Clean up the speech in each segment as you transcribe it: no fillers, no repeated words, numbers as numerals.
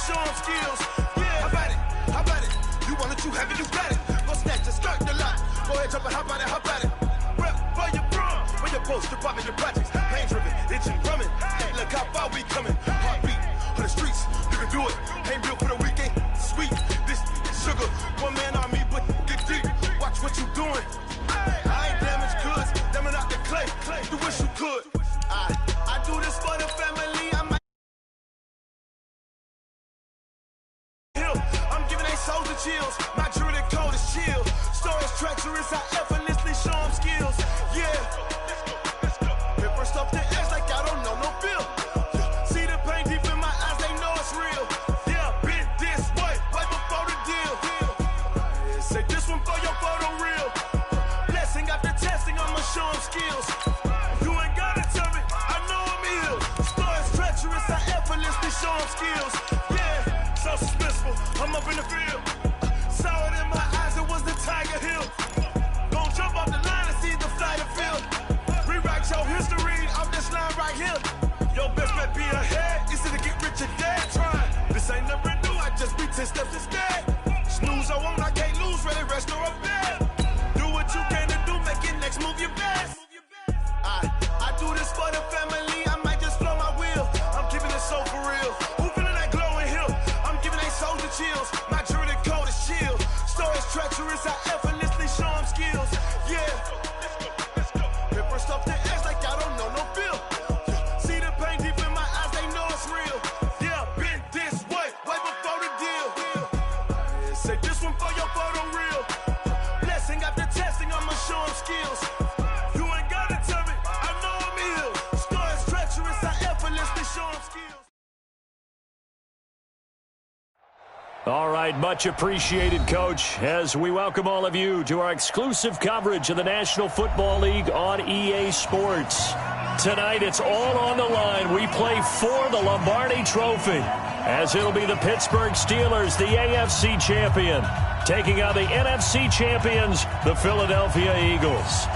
show them skills. Yeah, how about it? How about it? You want it, you have it, you got it. Go snatch it, skirt the lot. Go ahead, jump it, how about it? How about it? Rep for your bro, for your post, your poppin', your projects. Pain driven, itching, drumming. Hey, look how far we coming. Heartbeat on the streets, you can do it. Ain't built for the weekend. Sweet, this sugar, one man army, but get deep. Watch what you doing. I ain't damaged goods, damn it out the clay. You wish you could. I do this for the family. I'm giving they souls the chills. My jewelry code is chill. Stories treacherous, I effortlessly show them skills. Yeah. Paper stuff the edge like I don't know no feel. See the pain deep in my eyes, they know it's real. Yeah, been this way, right before the deal. Say this one for your photo real. Blessing after testing, I'ma show them skills. You ain't gotta tell me, I know I'm ill. Stories treacherous, I effortlessly show them skills. Yeah, so suspenseful, I'm up in the field. Saw it in my eyes, it was the Tiger Hill. Gon' jump off the line and see the flight of field. Rewrite your history off this line right here. Your best bet be ahead, easy to get rich or dead. Trying, this ain't never new, I just be 10 steps instead. Snooze I won't, I can't lose, ready, rest or a bed. Do what you can to do, make your next move your best. I do this for the family, I might just flow my wheel. I'm keeping it so for real. Who feeling that glowing hill? I'm giving they souls the chills. My jewelry code is chill. Stories treacherous, I effortlessly show them skills. Yeah. Paper stuff the edge like I don't know no feel. See the pain deep in my eyes, they know it's real. Yeah, been this way, way before the deal. Say this one for your photo real. Blessing after testing, I'ma show them skills. You ain't gotta tell me, I know I'm ill. Stories treacherous, I effortlessly show them skills. All right, much appreciated, Coach, as we welcome all of you to our exclusive coverage of the National Football League on EA Sports. Tonight, it's all on the line. We play for the Lombardi Trophy, as it'll be the Pittsburgh Steelers, the AFC champion, taking on the NFC champions, the Philadelphia Eagles.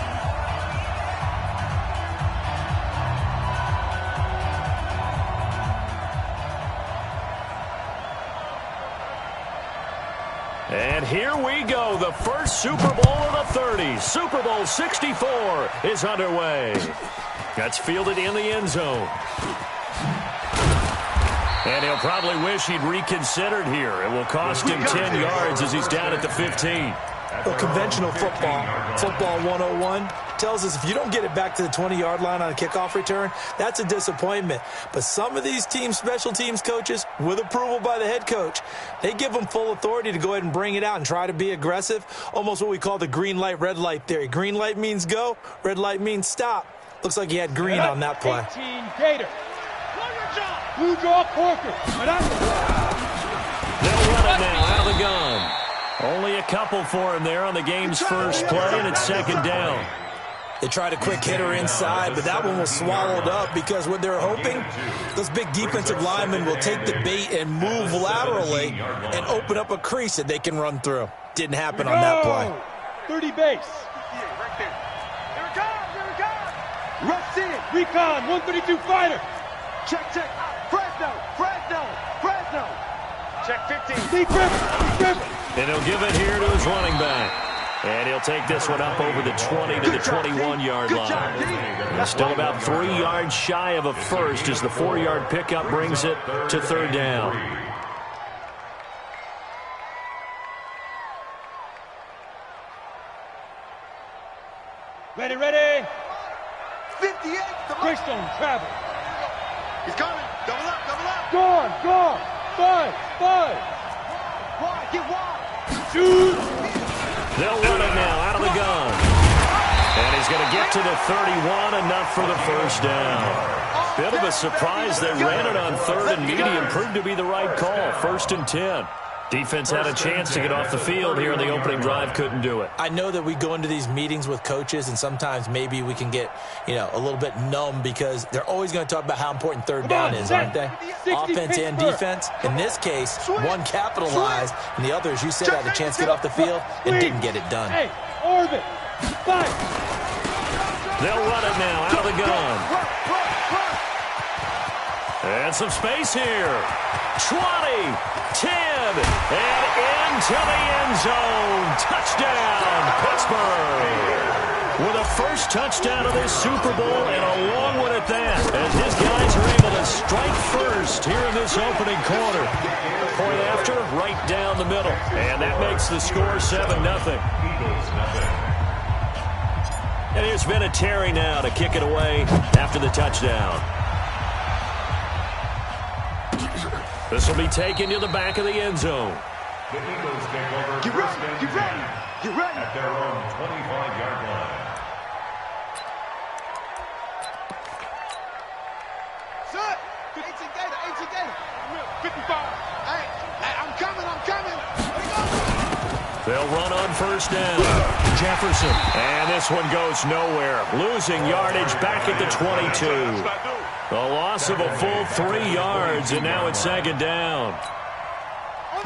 And here we go, the first Super Bowl of the 30s. Super Bowl 64 is underway. That's fielded in the end zone. And he'll probably wish he'd reconsidered here. It will cost him 10 yards as he's down at the 15. Well, conventional football 101, tells us if you don't get it back to the 20-yard line on a kickoff return, that's a disappointment. But some of these team special teams coaches, with approval by the head coach, they give them full authority to go ahead and bring it out and try to be aggressive, almost what we call the green light, red light theory. Green light means go, red light means stop. Looks like he had green on that play. 18 Gator. Blue draw Corker. They'll run it now out of the gun. Only a couple for him there on the game's first play, and it's second down. They tried a quick hitter inside, but that one was swallowed up because what they're hoping, those big defensive linemen will take the bait and move laterally and open up a crease that they can run through. Didn't happen on that play. 30 base. Right there. Here it comes, here it comes. Rush in. Recon, 132 fighter. Check. Fresno. Check 15. Deep grip. And he'll give it here to his running back. And he'll take this one up over the 20 to the 21-yard line. He's still about 3 yards shy of a first as the 4-yard pickup brings it to third down. Ready. 58. Greystone travel. He's coming. Double up. Gone. 5. Wide, get wide. Shoot. They'll run it now out of the gun. And he's going to get to the 31, enough for the first down. Bit of a surprise they ran it on third and medium. Proved to be the right call. 1st and 10. Defense had a chance to get off the field here in the opening drive. Couldn't do it. I know that we go into these meetings with coaches, and sometimes maybe we can get, a little bit numb because they're always going to talk about how important third down is, aren't they? Offense and defense. In this case, one capitalized, and the other, as you said, had a chance to get off the field and didn't get it done. Hey, orbit. 5. They'll run it now out of the gun. And some space here. 20. and into the end zone. Touchdown, Pittsburgh. With a first touchdown of this Super Bowl and a long one at that, as his guys are able to strike first here in this opening quarter. Point after, right down the middle, and that makes the score 7-0. And here's Vinatieri now to kick it away after the touchdown. This will be taken to the back of the end zone. The Eagles take over. Get ready, get ready, get ready. At their own 25-yard line. Set. 18 Gator. 55. Hey, I'm coming. They'll run on first down. Jefferson. And this one goes nowhere. Losing yardage back at the 22. A loss of a full 3 yards, and now it's second down.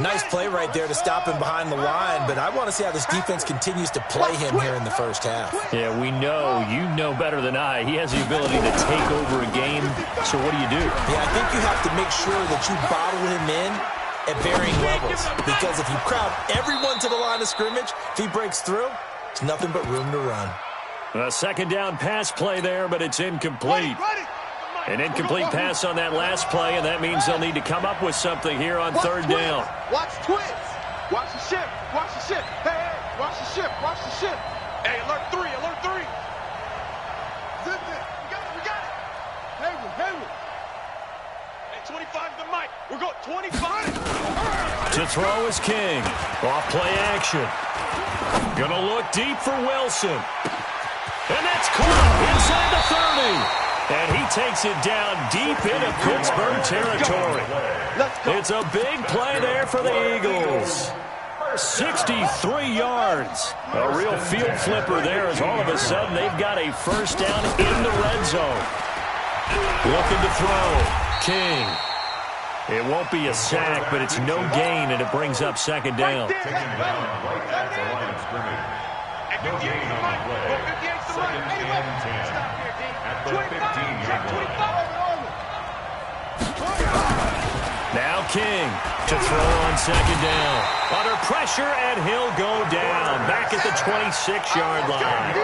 Nice play right there to stop him behind the line, but I want to see how this defense continues to play him here in the first half. Yeah, we know. You know better than I. He has the ability to take over a game, so what do you do? Yeah, I think you have to make sure that you bottle him in at varying levels, because if you crowd everyone to the line of scrimmage, if he breaks through, it's nothing but room to run. A second down pass play there, but it's incomplete. An incomplete pass on that last play, and that means they'll need to come up with something here on third down. Watch twins. Watch the ship. Hey, watch the ship. Hey, alert 3. Zip it. We got it. Hayward. Hey, 25 to the mic. We're going 25. To throw is King. Off play action. Gonna look deep for Wilson. And that's caught inside the 30. And he takes it down deep into Pittsburgh territory. It's a big play there for the Eagles. 63 yards. A real field flipper there, as all of a sudden they've got a first down in the red zone. Looking to throw. King. It won't be a sack, but it's no gain, and it brings up second down. Taken down right at the line of scrimmage. No gain on the play. Second and 10. At the 15-yard line. Now King to throw on second down. Under pressure, and he'll go down. Back at the 26-yard line.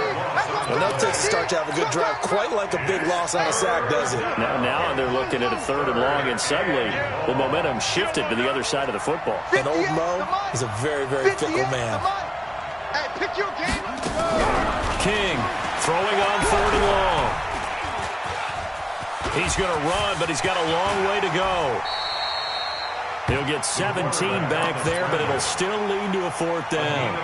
Well, no takes to start to have a good drive. Quite like a big loss on a sack, does it? Now they're looking at a third and long, and suddenly the momentum shifted to the other side of the football. And old Mo is a very, very fickle man. Hey, pick your game. King throwing on third and long. He's going to run, but he's got a long way to go. He'll get 17 back there, but it'll still lead to a fourth down.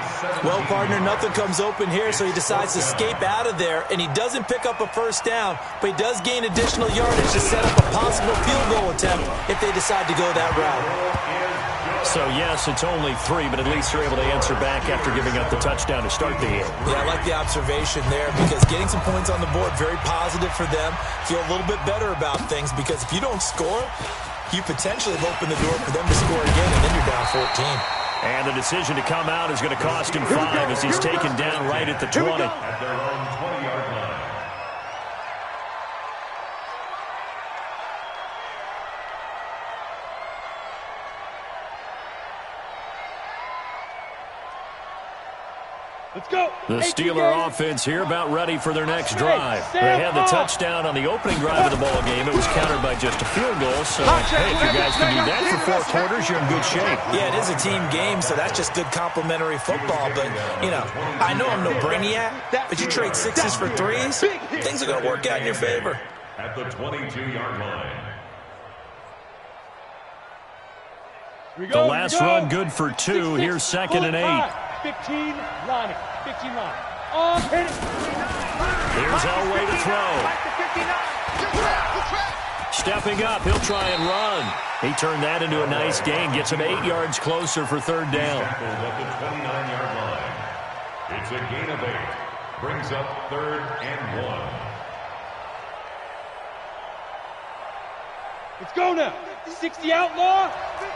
Well, partner, nothing comes open here, so he decides to escape out of there, and he doesn't pick up a first down, but he does gain additional yardage to set up a possible field goal attempt if they decide to go that route. So, yes, it's only 3, but at least they're able to answer back after giving up the touchdown to start the game. Yeah, I like the observation there, because getting some points on the board, very positive for them. Feel a little bit better about things, because if you don't score, you potentially have opened the door for them to score again, and then you're down 14. And the decision to come out is going to cost him 5 as he's taken down right at the 20. At their own 20-yard line. Let's go. The Steeler offense here about ready for their next drive. They had the touchdown on the opening drive of the ball game. It was countered by just a field goal. So, hey, if you guys can do that for 4 quarters, you're in good shape. Yeah, it is a team game, so that's just good complimentary football. But, you know, I know I'm no brainiac, but you trade 6s for 3s, things are going to work out in your favor. At the 22-yard line. The last run good for 2. Here's second and 8. 15 line. 15 line. Oh, hit it. Here's Elway to throw. Stepping up, he'll try and run. He turned that into a nice gain. Gets him 8 yards closer for third down. At the 29-yard line. It's a gain of 8. Brings up third and 1. Let's go now. 60 outlaw.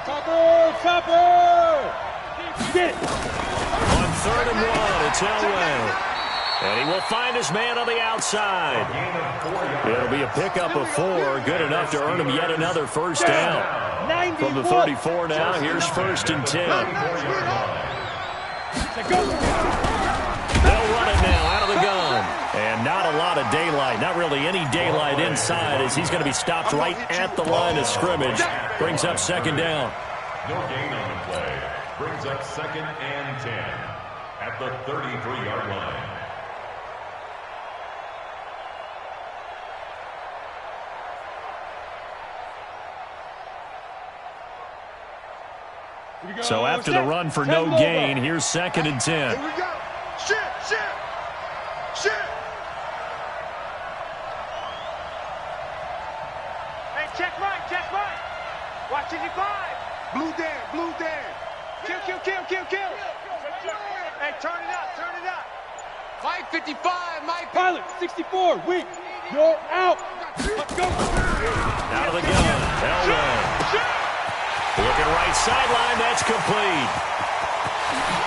Chopper. Get it. On third and 1, it's Elway. And he will find his man on the outside. It'll be a pickup of 4, good enough to earn him yet another first down. From the 34 now, here's 1st and 10. They'll run it now out of the gun. And not a lot of daylight, not really any daylight inside, as he's going to be stopped right at the line of scrimmage. Brings up 2nd down. No gain on the play. Brings up 2nd and 10 at the 33-yard line. So after the run for no gain, here's 2nd and 10. Here we go. Shit. Hey, check right. Watch it, 5. Blue Dan. Kill. Hey, turn it up. Mike 55, Mike. Pilot 64, weak. You're out. Let's go. Out of the gun. Elway. Looking right sideline. That's complete.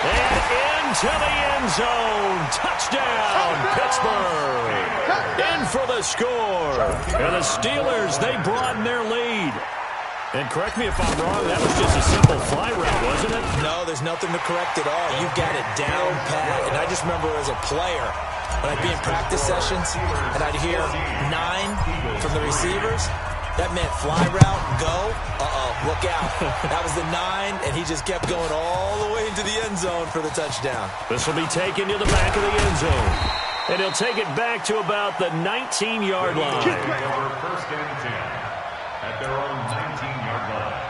And into the end zone. Touchdown, Pittsburgh. In for the score. And the Steelers, they broaden their lead. And correct me if I'm wrong, that was just a simple fly route, wasn't it? No, there's nothing to correct at all. You got it down pat. And I just remember as a player, when I'd be in practice sessions and I'd hear 9 from the receivers, that meant fly route, go, look out. That was the 9, and he just kept going all the way into the end zone for the touchdown. This will be taken to the back of the end zone. And he'll take it back to about the 19-yard line. Over 1st and 10 at their own 19-yard line.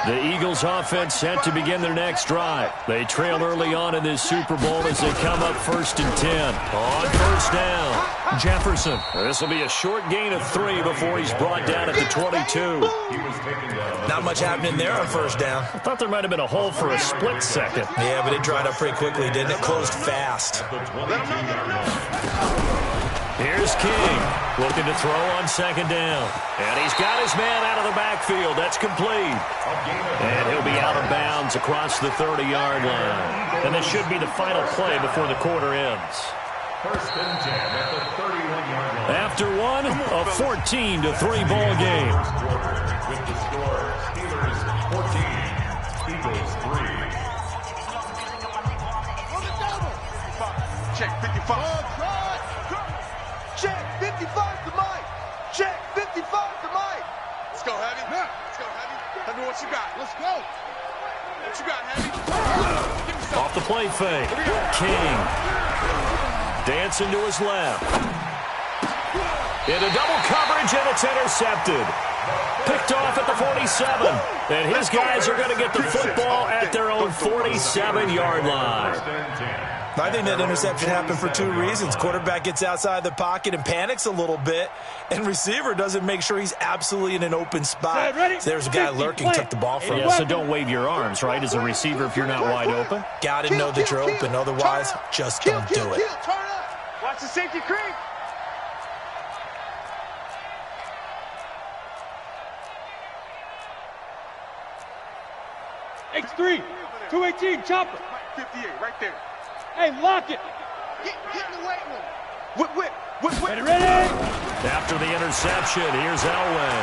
The Eagles offense set to begin their next drive. They trail early on in this Super Bowl as they come up 1st and 10. On 1st down, Jefferson. This will be a short gain of 3 before he's brought down at the 22. Not much happening there on 1st down. I thought there might have been a hole for a split second. Yeah, but it dried up pretty quickly, didn't it? Closed fast. Here's King, looking to throw on 2nd down. And he's got his man out of the backfield. That's complete. And he'll be out of bounds across the 30-yard line. And this should be the final play before the quarter ends. 1st and 10 at the 31-yard line. After one, a 14-3 ball game. With the score, Steelers 14, Eagles 3. Check 55. Check 55 to Mike. Check 55 to Mike. Let's go, Heavy. Tell me what you got. Let's go. What you got, Heavy? Off the play fake. King. Dancing to his left. Into double coverage, and it's intercepted. Picked off at the 47. And his guys are going to get the football at their own 47-yard line. I think that interception happened for 2 reasons. Quarterback gets outside the pocket and panics a little bit, and receiver doesn't make sure he's absolutely in an open spot. So there's a guy lurking, took the ball from him. Yeah, so don't wave your arms, right, as a receiver if you're not wide open. Got to know that you're open. Otherwise, just don't do it. Watch the safety creep. X3, 218, chopper. 58, right there. Hey, lock it. Get in the weight room. Whip. Ready? After the interception, here's Elway.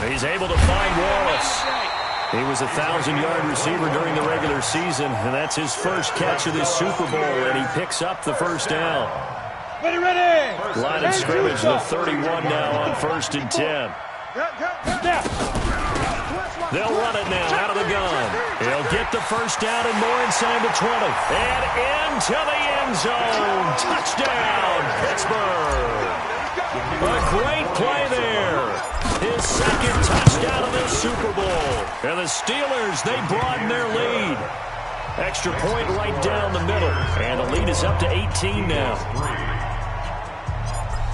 He's able to find Wallace. He was a 1,000-yard receiver during the regular season, and that's his first catch of this Super Bowl, and he picks up the 1st down. Ready. Line of scrimmage, the 31 now on 1st and 10. They'll run it now out of the gun. He'll get the 1st down and more inside the 20. And into the end zone. Touchdown, Pittsburgh. A great play there. His 2nd touchdown of this Super Bowl. And the Steelers, they broaden their lead. Extra point right down the middle. And the lead is up to 18 now.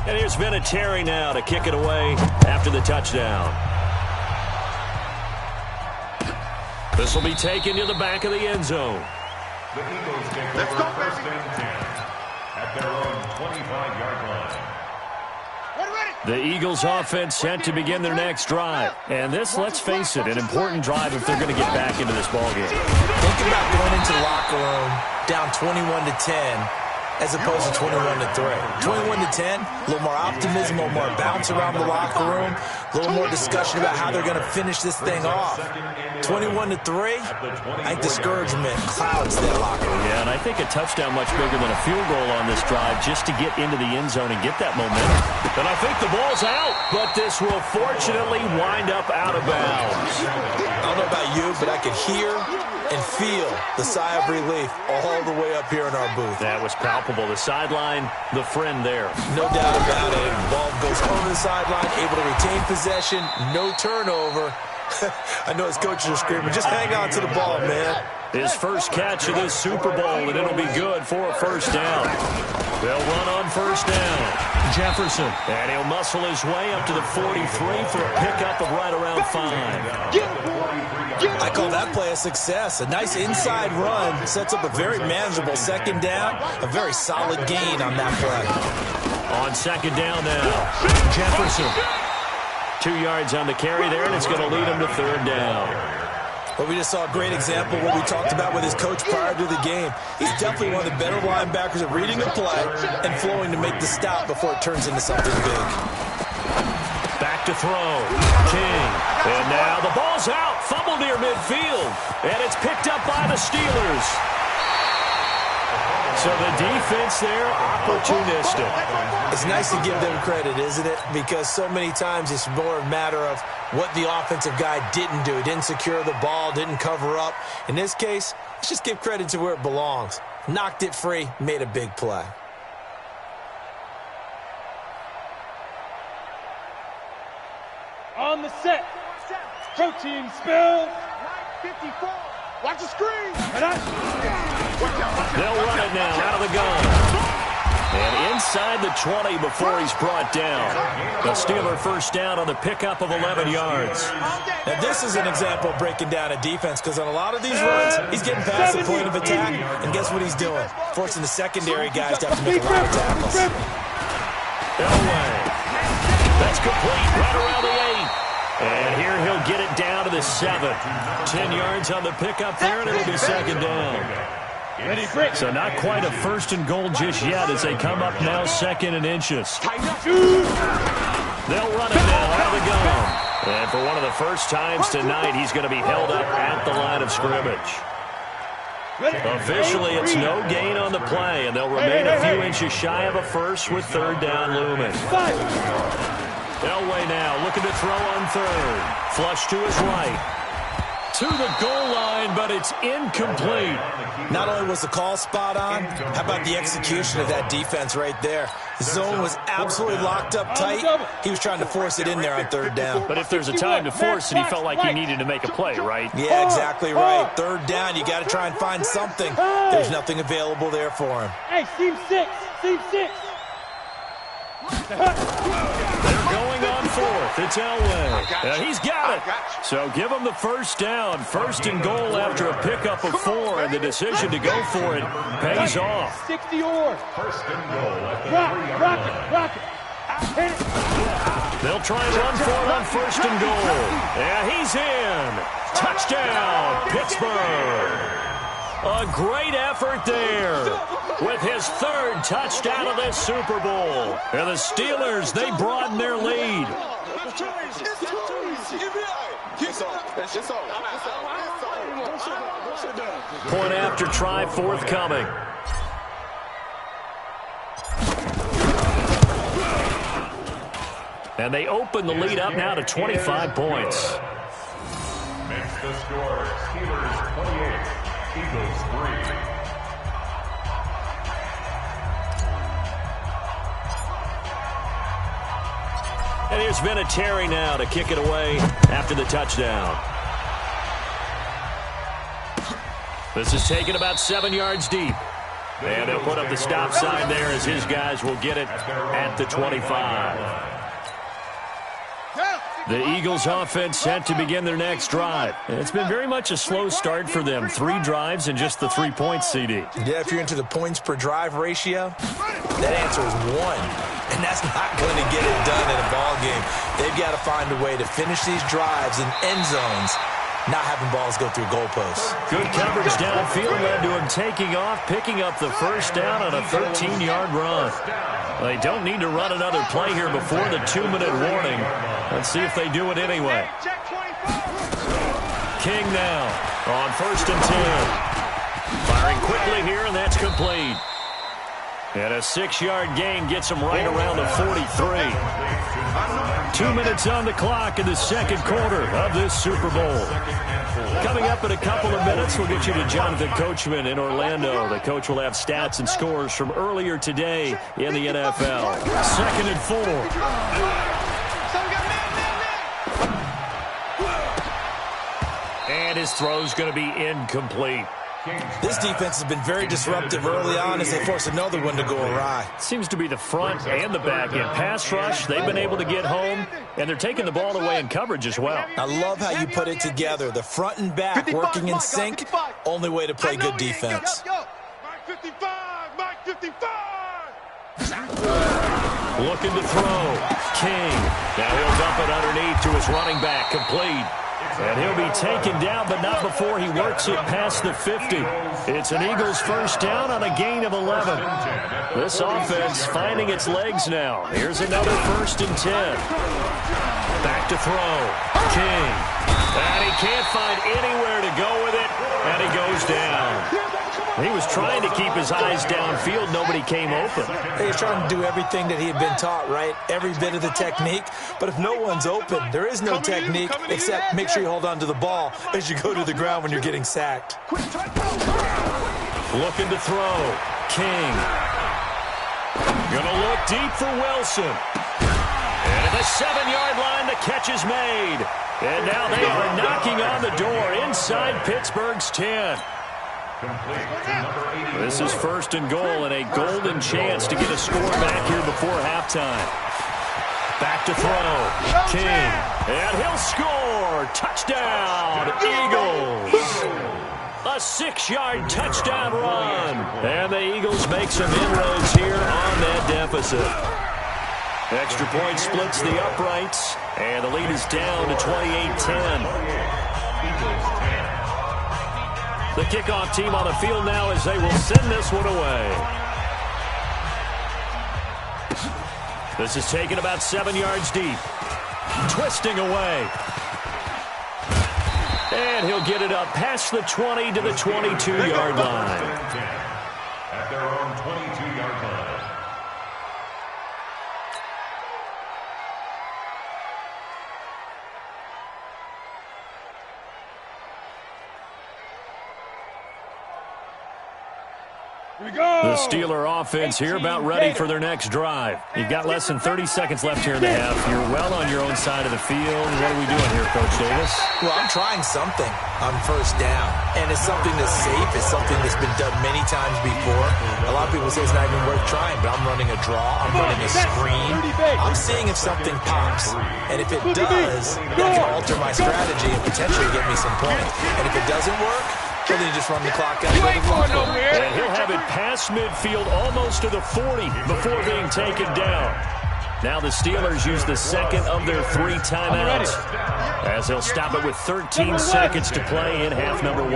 And here's Vinatieri now to kick it away after the touchdown. This will be taken to the back of the end zone. The Eagles take over 1st and 10 at their own 25-yard line. The Eagles offense set to begin their next drive. And this, let's face it, an important drive if they're going to get back into this ballgame. Think about going into the locker room down 21-10 as opposed to 21-3. 21-10, a little more optimism, a little more bounce around the locker room, a little more discussion about how they're going to finish this thing off. 21-3, I think discouragement clouds that locker room. Yeah, and I think a touchdown much bigger than a field goal on this drive just to get into the end zone and get that momentum. And I think the ball's out, but this will fortunately wind up out of bounds. I don't know about you, but I could hear and feel the sigh of relief all the way up here in our booth. That was palpable. The sideline, the friend there. No doubt about it. The ball goes over the sideline, able to retain possession, no turnover. I know his coaches are screaming, just hang on to the ball, man. His first catch of this Super Bowl, and it'll be good for a first down. They'll run on first down. Jefferson. And he'll muscle his way up to the 43 for a pickup of right around 5. I call that play a success. A nice inside run sets up a very manageable second down. A very solid gain on that play. On second down now, Jefferson. 2 yards on the carry there, and it's going to lead him to third down. Well, we just saw a great example of what we talked about with his coach prior to the game. He's definitely one of the better linebackers at reading the play and flowing to make the stop before it turns into something big. Back to throw. King. And now the ball's out. Fumble near midfield. And it's picked up by the Steelers. So the defense there, opportunistic. It's nice to give them credit, isn't it? Because so many times it's more a matter of what the offensive guy didn't do. He didn't secure the ball, didn't cover up. In this case, let's just give credit to where it belongs. Knocked it free, made a big play. On the set. Protein spill. 54. Watch the screen. They'll run it now out of the gun. And inside the 20 before he's brought down. The Steeler first down on the pickup of 11 yards. Now this is an example of breaking down a defense, because on a lot of these runs, he's getting past the point of attack, and guess what he's doing? Forcing the secondary guys to have to make a lot of tackles. Elway. That's complete right around the 8. And here he'll get it down to the 7. 10 yards on the pickup there, and it'll be second down. So not quite a first and goal just yet as they come up now second and inches. They'll run it now out of the gun. And for one of the first times tonight, he's going to be held up at the line of scrimmage. Officially, it's no gain on the play, and they'll remain a few inches shy of a first with third down looming. Elway now looking to throw on third. Flush to his right. To the goal line, but it's incomplete. Not only was the call spot on, how about the execution of that defense right there? The zone was absolutely locked up tight. He was trying to force it in there on third down. But if there's a time to force it, he felt like he needed to make a play, right? Yeah, exactly right. Third down, you got to try and find something. There's nothing available there for him. Hey, team 6. Team 6. They're going on fourth. It's Elway. He's got it. So give him the first down. First and goal after a pickup of 4, and the decision to go for it pays off. 60 or. First and goal at the Rock it. Hit it. They'll try and run for it on first and goal. Yeah, he's in. Touchdown, Pittsburgh. A great effort there with his third touchdown of this Super Bowl. And the Steelers, they broaden their lead. Point after try forthcoming. And they open the lead up now to 25 points. Makes the score Steelers 28, Eagles 3. And here's Vinatieri now to kick it away after the touchdown. This is taken about 7 yards deep. And they'll put up the stop sign there as his guys will get it at the 25. The Eagles offense set to begin their next drive. It's been very much a slow start for them. 3 drives and just the 3 points, CD. Yeah, if you're into the points per drive ratio, that answer is 1. And that's not going to get it done in a ball game. They've got to find a way to finish these drives in end zones not having balls go through goalposts. Good coverage downfield led to him taking off, picking up the first down on a 13-yard run. They don't need to run another play here before the 2-minute warning. Let's see if they do it anyway. King now on 1st and 10. Firing quickly here, and that's complete. And a 6-yard gain gets him right around the 43. 2 minutes on the clock in the second quarter of this Super Bowl. Coming up in a couple of minutes, we'll get you to Jonathan Coachman in Orlando. The coach will have stats and scores from earlier today in the NFL. 2nd and 4. And his throw's going to be incomplete. This defense has been very disruptive early on as they force another one to go awry. Seems to be the front and the back end. Pass rush, they've been able to get home, and they're taking the ball away in coverage as well. I love how you put it together. The front and back working in sync. Only way to play good defense. Looking to throw. King. Now he'll dump it underneath to his running back. Complete. And he'll be taken down, but not before he works it past the 50. It's an Eagles first down on a gain of 11. This offense finding its legs now. Here's another 1st and 10. Back to throw. King. And he can't find anywhere to go with it, and he goes down. He was trying to keep his eyes downfield. Nobody came open. He was trying to do everything that he had been taught, right? Every bit of the technique. But if no one's open, there is no technique except make sure you hold on to the ball as you go to the ground when you're getting sacked. Looking to throw. King. Gonna look deep for Wilson. And at the 7-yard line, the catch is made. And now they are knocking on the door inside Pittsburgh's 10. This is 1st and goal and a golden chance to get a score back here before halftime. Back to throw. King. And he'll score. Touchdown, Eagles. A 6-yard touchdown run. And the Eagles make some inroads here on that deficit. Extra point splits the uprights. And the lead is down to 28-10. The kickoff team on the field now as they will send this one away. This is taken about 7 yards deep. Twisting away. And he'll get it up past the 20 to the 22-yard line. At their own 22-yard line. The Steeler offense here about ready for their next drive. You've got less than 30 seconds left here in the half. You're well on your own side of the field. What are we doing here, Coach Davis? Well, I'm trying something on 1st down. And it's something that's safe. It's something that's been done many times before. A lot of people say it's not even worth trying, but I'm running a draw. I'm running a screen. I'm seeing if something pops. And if it does, that can alter my strategy and potentially get me some points. And if it doesn't work, then you just run the clock out. And he'll have it past midfield almost to the 40 before being taken down. Now the Steelers use the second of their 3 timeouts as they'll stop it with 13 seconds to play in half number 1.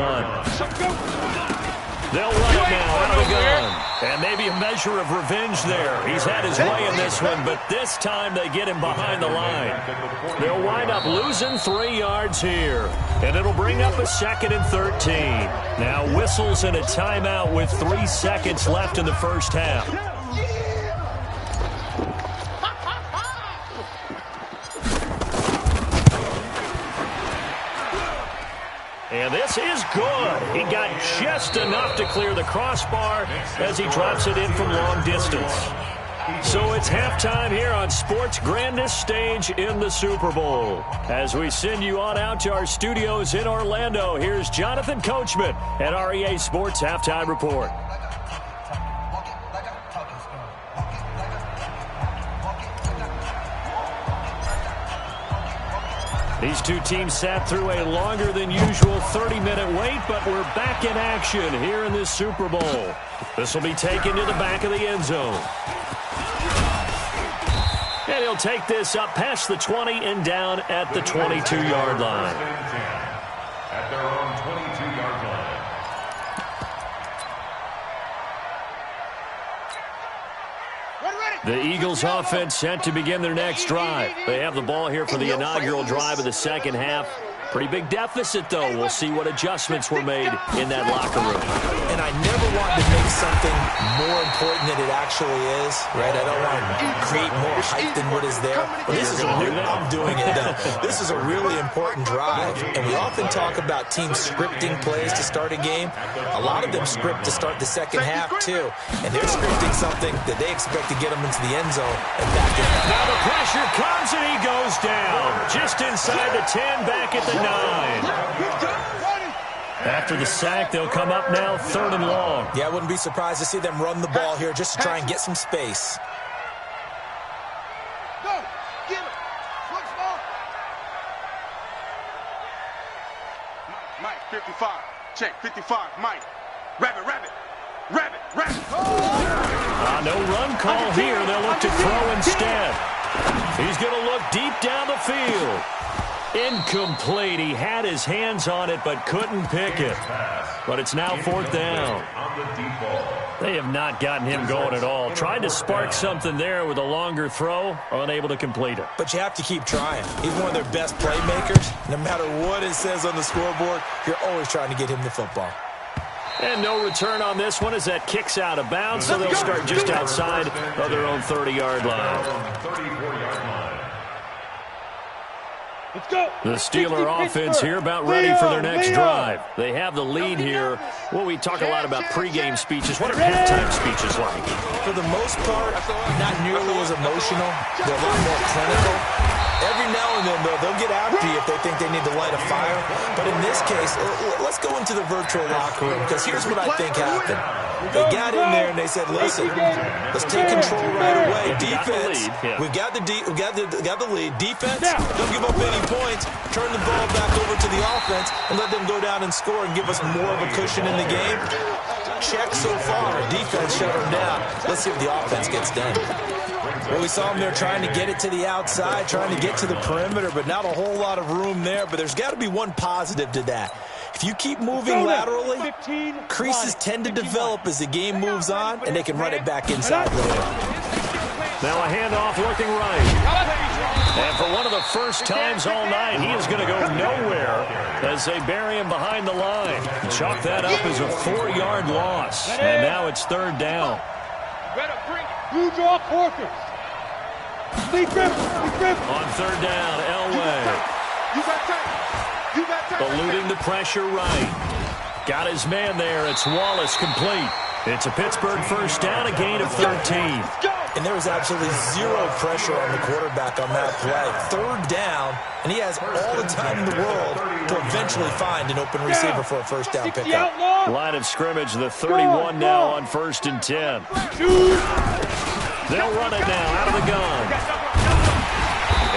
They'll run it now out of the gun. And maybe a measure of revenge there. He's had his way in this one, but this time they get him behind the line. They'll wind up losing 3 yards here. And it'll bring up a 2nd and 13. Now whistles and a timeout with 3 seconds left in the first half. And this is good. He got just enough to clear the crossbar as he drops it in from long distance. So it's halftime here on sports' grandest stage in the Super Bowl. As we send you on out to our studios in Orlando, here's Jonathan Coachman at REA Sports Halftime Report. These two teams sat through a longer than usual 30-minute wait, but we're back in action here in this Super Bowl. This will be taken to the back of the end zone. And he'll take this up past the 20 and down at the 22-yard line. at their own 22-yard line. The Eagles offense set to begin their next drive. They have the ball here for the inaugural drive of the second half. Pretty big deficit, though. We'll see what adjustments were made in that locker room. And I never want to make something more important than it actually is, right? I don't want to create more hype than what is there. But this is I'm doing it, though. This is a really important drive. And we often talk about teams scripting plays to start a game. A lot of them script to start the second half, too. And they're scripting something that they expect to get them into the end zone and back in. Now the pressure comes, and he goes down. Just inside the 10, back at the 9. After the sack, they'll come up now 3rd and long. Yeah, I wouldn't be surprised to see them run the ball here just to try and get some space. Go. Get him. Look small. Mike, 55. Check, 55. Mike. Rabbit. No run call here. They'll look to throw instead. He's going to look deep down the field. Incomplete. He had his hands on it but couldn't pick it. But it's now 4th down. They have not gotten him going at all. Tried to spark something there with a longer throw, unable to complete it. But you have to keep trying. He's one of their best playmakers. No matter what it says on the scoreboard, you're always trying to get him the football. And no return on this one as that kicks out of bounds, so they'll start just outside of their own 30-yard line. 34-yard line. Let's go. The Steeler offense here about ready for their next drive. They have the lead here. Well, we talk a lot about pregame speeches. What are halftime speeches like? For the most part, not nearly as emotional. They're a lot more clinical. Every now and then, though, they'll get after you if they think they need to light a fire. But in this case, let's go into the virtual locker room, because here's what I think happened. They got in there and they said, listen, let's take control right away. Defense, we've got the lead. Defense, don't give up any points. Turn the ball back over to the offense and let them go down and score and give us more of a cushion in the game. Check so far. Defense shut them down. Let's see if the offense gets done. Well, we saw them there trying to get it to the outside, trying to get to the perimeter, but not a whole lot of room there. But there's got to be one positive to that. If you keep moving laterally, creases tend to develop as the game moves on, and they can run it back inside later. Now a handoff looking right. And for one of the first times all night, he is going to go nowhere as they bury him behind the line. Chalk that up as a 4-yard loss. And now it's 3rd down. You draw quarters. Lead grip. On 3rd down, Elway. Eluding the pressure right. Got his man there. It's Wallace complete. It's a Pittsburgh first down, a gain of 13. And there was absolutely zero pressure on the quarterback on that play. 3rd down, and he has all the time in the world to eventually find an open receiver for a first down pickup. Line of scrimmage, the 31 now on 1st and 10. They'll run it now out of the gun.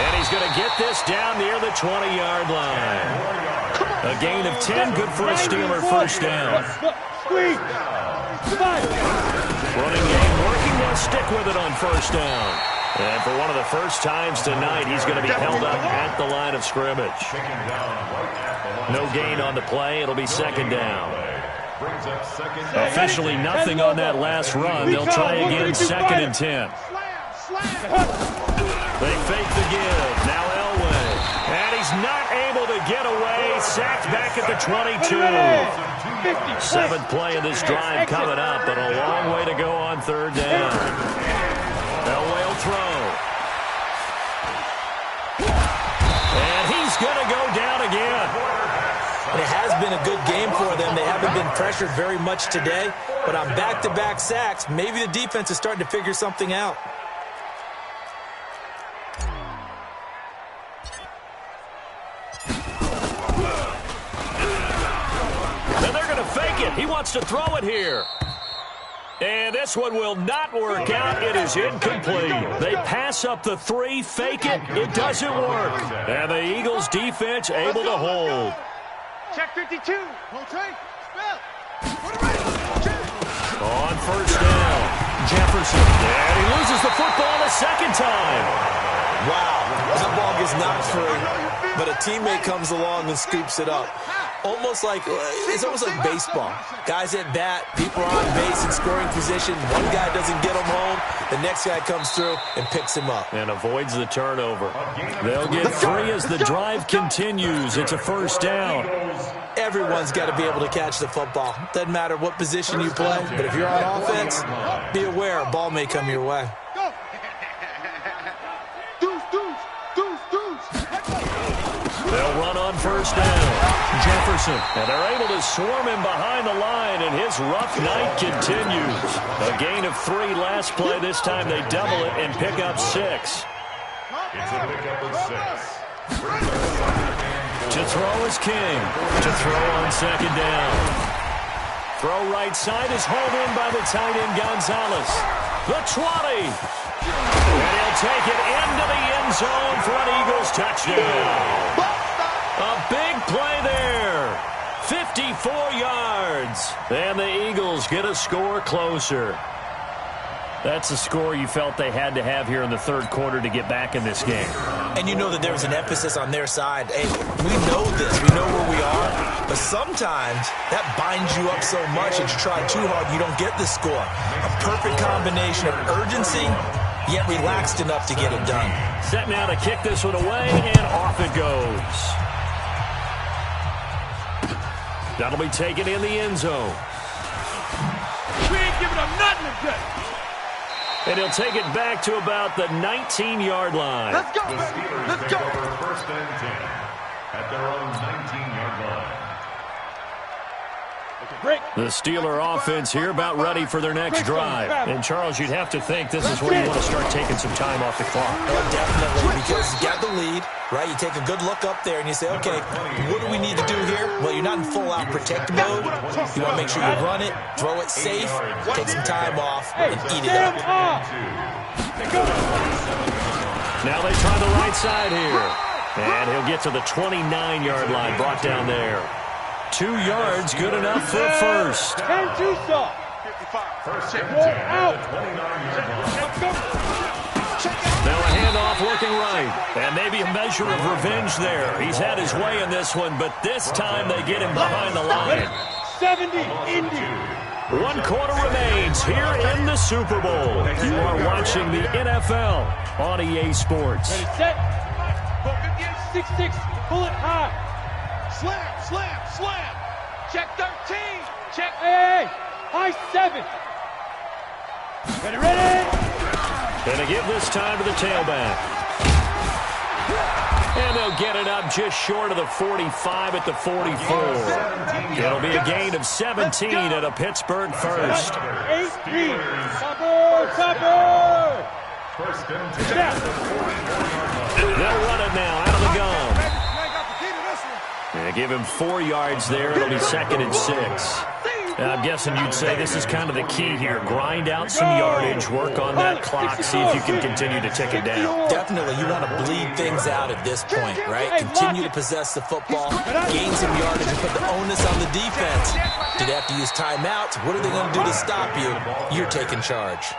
And he's going to get this down near the 20-yard line. A gain of 10, good for a Steeler first down. Running game working, they'll stick with it on 1st down. And for one of the first times tonight, he's going to be held up at the line of scrimmage. No gain on the play, it'll be 2nd down. Officially nothing on that last run. They'll try again, 2nd and 10. They fake the give. Now Elway. And he's not able to get away. Sacked back at the 22. 7th play of this drive coming up, but a long way to go on 3rd down. Elway will throw. And he's going to go down again. And it has been a good game for them. They haven't been pressured very much today, but on back-to-back sacks, maybe the defense is starting to figure something out. And they're going to fake it. He wants to throw it here. And this one will not work out. It is incomplete. They pass up the 3, fake it. It doesn't work. And the Eagles defense able to hold. Check 52. On 1st down, Jefferson. And he loses the football a 2nd time. Wow, that ball gets knocked free, but a teammate comes along and scoops it up. Almost like, it's almost like baseball. Guys at bat, people are on base in scoring position. One guy doesn't get him home. The next guy comes through and picks him up. And avoids the turnover. They'll get 3 as the drive continues. It's a first down. Everyone's got to be able to catch the football. Doesn't matter what position you play, but if you're on offense, be aware a ball may come your way. They'll run on first down. Jefferson, and they're able to swarm him behind the line, and his rough night continues. A gain of 3 last play. This time they double it and pick up 6. It's a pickup of 6. To throw is King. To throw on second down. Throw right side is hauled in by the tight end Gonzalez. The 20. And he'll take it into the end zone for an Eagles touchdown. A big play there. 54 yards. And the Eagles get a score closer. That's a score you felt they had to have here in the third quarter to get back in this game. And you know that there was an emphasis on their side. Hey, we know this. We know where we are. But sometimes that binds you up so much that you try too hard, you don't get the score. A perfect combination of urgency, yet relaxed enough to get it done. Set now to kick this one away, and off it goes. That'll be taken in the end zone. We ain't giving them nothing today. And he'll take it back to about the 19-yard line. Let's go, The baby. Steelers Let's take go. over first and 10 at their own 19-yard line. Break. The Steeler offense here about ready for their next drive. And, Charles, you'd have to think this is where you want to start taking some time off the clock. Oh, definitely, because you got the lead, right? You take a good look up there and you say, okay, what do we need to do here? Well, you're not in full-out protect mode. You want to make sure you run it, throw it safe, take some time off, and eat it up. Now they try the right side here. And he'll get to the 29-yard line, brought down there. 2 yards, good enough for a first. And two stop. First and 10 Roll at out. the 29-yard line. Now a handoff looking right. And maybe a measure of revenge there. He's had his way in this one, but this time they get him behind the line. 70 Indy. 1 quarter remains here in the Super Bowl. You are watching the NFL on EA Sports. Ready, set. 6-6. Pull it high. Slam, slam, slam. Check 13. Check. Hey, high 7. Ready. Going to give this time to the tailback. And they'll get it up just short of the 45 at the 44. It'll be a gain of 17 at a Pittsburgh first. 8-3. Cover. First and 10 They'll run it now out of the gun. And give him 4 yards there. It'll be second and 6. And I'm guessing you'd say this is kind of the key here. Grind out some yardage, work on that clock, see if you can continue to tick it down. Definitely, you want to bleed things out at this point, right? Continue to possess the football, gain some yardage, and put the onus on the defense. Do they have to use timeouts? What are they going to do to stop you? You're taking charge.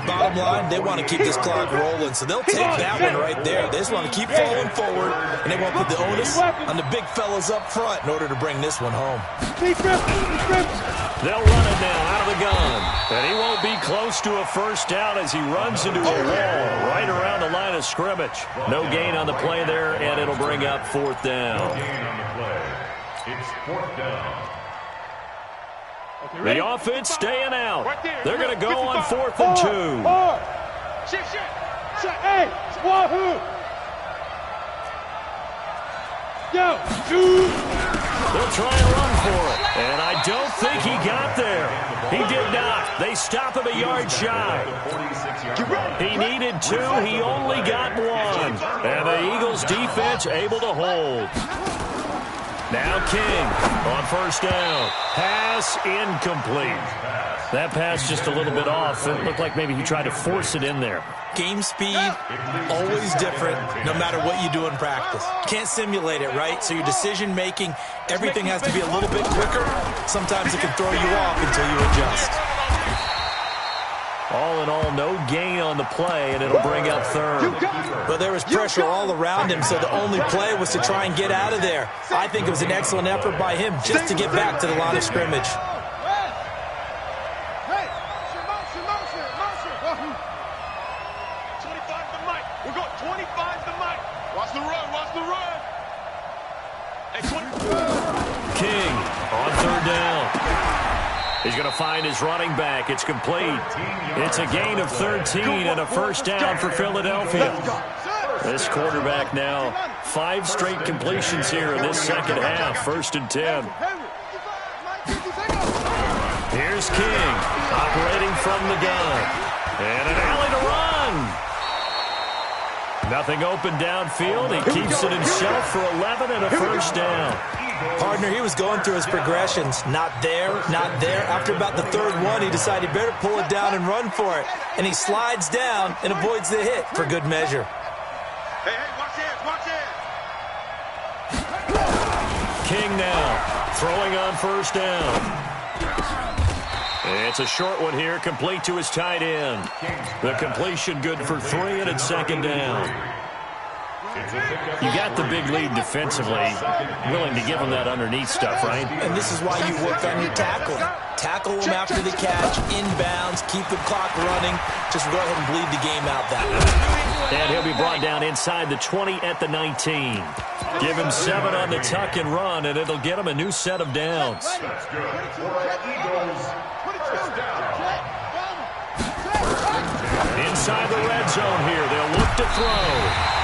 Bottom line, they want to keep this clock rolling, so they'll take that one right there. They just want to keep falling forward, and they won't put the onus on the big fellas up front in order to bring this one home. They'll run it now out of the gun. And he won't be close to a first down as he runs into a wall right around the line of scrimmage. No gain on the play there, and it'll bring up fourth down. gain on the play. It's fourth down. The offense staying out. They're going to go on 4th and 2. Shift. Hey, wahoo. Go. They'll try and run for it. And I don't think he got there. He did not. They stop him a yard shy. He needed 2. He only got 1. And the Eagles defense able to hold. Now King on first down. Pass incomplete. That pass just a little bit off. It looked like maybe he tried to force it in there. Game speed, always different, no matter what you do in practice. Can't simulate it, right? So your decision-making, everything has to be a little bit quicker. Sometimes it can throw you off until you adjust. All in all, no gain on the play, and it'll bring up third. Well, there was pressure all around him, so the only play was to try and get out of there. I think it was an excellent effort by him just to get back to the line of scrimmage. 25 to Mike. We're going 25 to Mike. Watch the run. Watch the run. Hey, King on third down. He's going to find his running back. It's complete. It's a gain of 13 and a first down for Philadelphia. This quarterback now 5 straight completions here in this second half. 1st and 10. Here's King operating from the gun. And an alley to run. Nothing open downfield. He keeps it himself for 11 and a first down. Partner, he was going through his progressions. Not there, not there. After about the third one, he decided he better pull it down and run for it. And he slides down and avoids the hit for good measure. Hey, watch hands, watch hands. King now throwing on first down. It's a short one here, complete to his tight end. The completion good for 3, and it's 2nd down. You got the big lead defensively, willing to give him that underneath stuff, right? And this is why you work on your tackling. Tackle him after the catch, inbounds, keep the clock running. Just go ahead and bleed the game out that way. And he'll be brought down inside the 20 at the 19. Give him 7 on the tuck and run, and it'll get him a new set of downs. Inside the red zone here, they'll look to throw.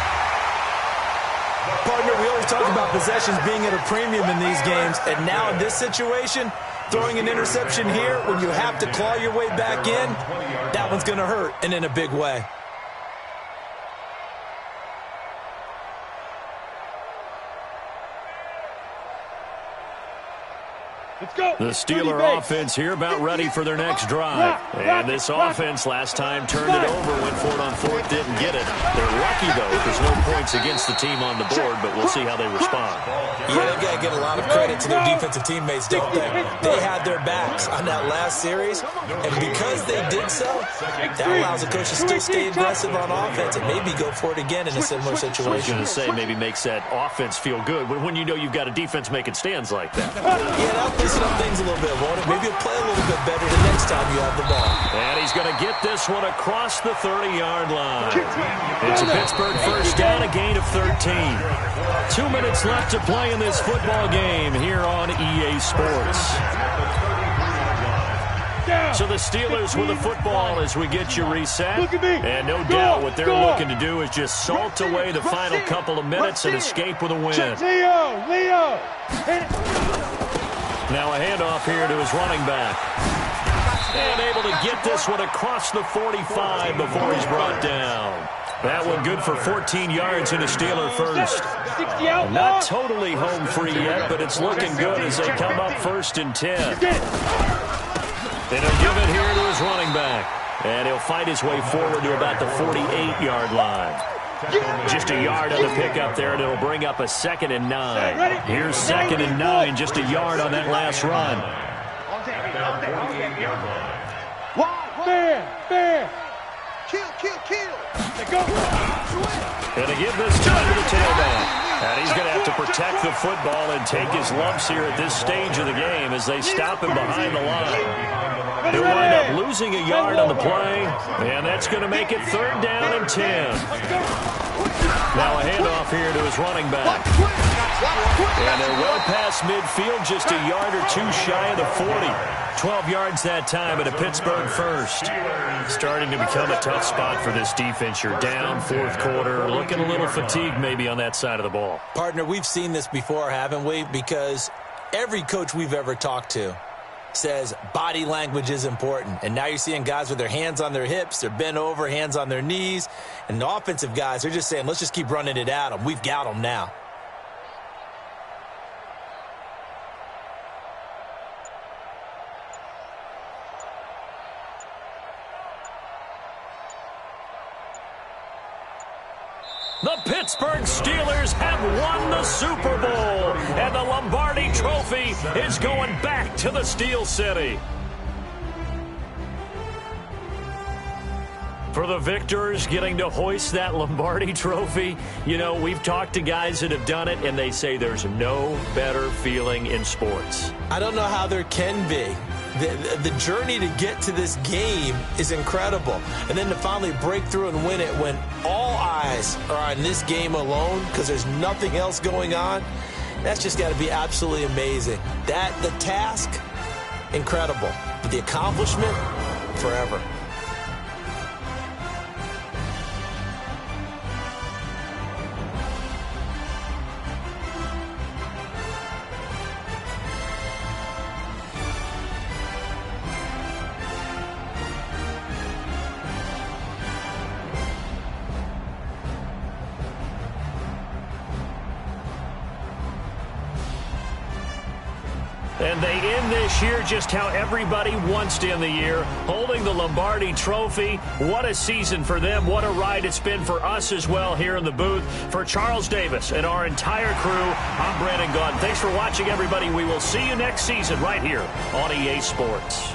Partner, we always talk about possessions being at a premium in these games, and now in this situation, throwing an interception here when you have to claw your way back in, that one's going to hurt, and in a big way. Let's go. The Steeler offense here about ready for their next drive. And this offense last time turned it over, went for it on 4th, didn't get it. They're lucky, though. There's no points against the team on the board, but we'll see how they respond. Yeah, they got to get a lot of credit to their defensive teammates, don't they? They had their backs on that last series, and because they did so, that allows the coach to still stay aggressive on offense and maybe go for it again in a similar situation. I was going to say maybe makes that offense feel good when you know you've got a defense making stands like that. Yeah, that'll loosen up things a little bit, won't it? Maybe it'll play a little bit better the next time you have the ball. And he's going to get this one across the 30-yard line. It's a Pittsburgh first down, a gain of 13. 2 minutes left to play in this football game here on EA Sports. So the Steelers with the football as we get you reset. And no doubt what they're looking to do is just salt away the final couple of minutes and escape with a win. Leo. Now a handoff here to his running back. And able to get this one across the 45 before he's brought down. That one good for 14 yards in a Steeler first. Not totally home free yet, but it's looking good as they come up 1st and 10. And he'll give it here to his running back. And he'll fight his way forward to about the 48-yard line. Just a yard on the pickup there, and it'll bring up a 2nd and 9. Here's 2nd and 9, just a yard on that last run. Fair. Kill. And to give this time to the tailback. And he's going to have to protect the football and take his lumps here at this stage of the game as they stop him behind the line. He'll wind up losing a yard on the play, and that's going to make it 3rd down and 10. Now a handoff here to his running back. And they're well past midfield, just a yard or 2 shy of the 40. 12 yards that time at a Pittsburgh first. Starting to become a tough spot for this defense. You're down 4th quarter, looking a little fatigued maybe on that side of the ball. Partner, we've seen this before, haven't we? Because every coach we've ever talked to says body language is important. And now you're seeing guys with their hands on their hips, they're bent over, hands on their knees. And the offensive guys, they're just saying, let's just keep running it at them. We've got them now. The Pittsburgh Steelers have won the Super Bowl, and the Lombardi Trophy is going back to the Steel City. For the victors getting to hoist that Lombardi trophy, you know, we've talked to guys that have done it, and they say there's no better feeling in sports. I don't know how there can be. The journey to get to this game is incredible. And then to finally break through and win it when all eyes are on this game alone because there's nothing else going on, that's just got to be absolutely amazing. The task, incredible. But the accomplishment, forever. And they end this year just how everybody wants to end the year, holding the Lombardi trophy. What a season for them. What a ride it's been for us as well here in the booth. For Charles Davis and our entire crew, I'm Brandon Gaudin. Thanks for watching, everybody. We will see you next season right here on EA Sports.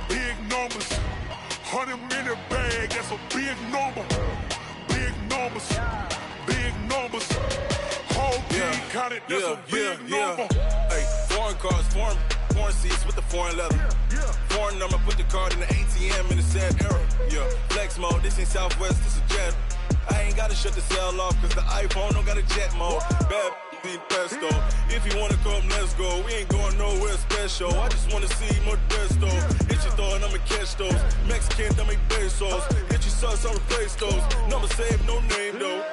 Big numbers, 100-minute bag, that's a big number. Big numbers, whole team counted, that's a big number. Hey, foreign cars, foreign seats with the foreign leather. Foreign number, put the card in the ATM in the sad era. Yeah, flex mode, this ain't Southwest, this a jet. I ain't gotta shut the cell off, cause the iPhone don't got a jet mode. Bad pesto. If you wanna come, let's go. We ain't going nowhere special. I just wanna see Modesto. Hit your thought, I'ma catch those. Mexican, I make pesos. Hit your sauce, I'll replace those. Number saved, no name though.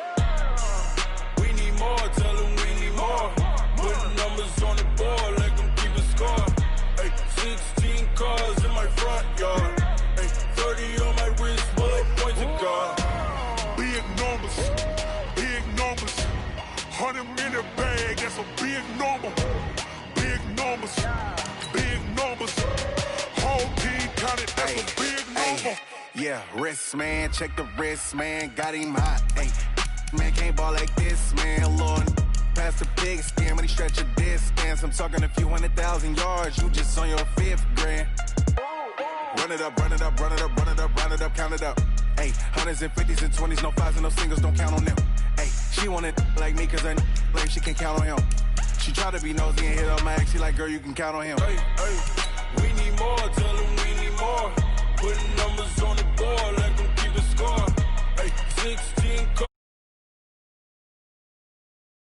We need more, tell them we need more. Putting numbers on the board like I'm keeping score. Hey, 16 cars in my front yard. Hey, 30 on my wrist, bullet points of God. Big numbers, 100-minute bag, that's a big number. Big numbers, whole team counted, that's a big number. Yeah, wrist man, check the wrist man, got him hot. Ay, man can't ball like this, man. Lord, past the big skin when he stretch a distance. I'm talking a few 100,000 yards, you just on your 5th grand. Run it up, count it up. Ay, 100s and 50s and 20s, no 5s and no singles, don't count on them. Ay, she want it like me, cause her lame, she can't count on him. She try to be nosy and hit up my ex, she like, girl, you can count on him. Hey, we need more, tell them we need more. Putting numbers on the board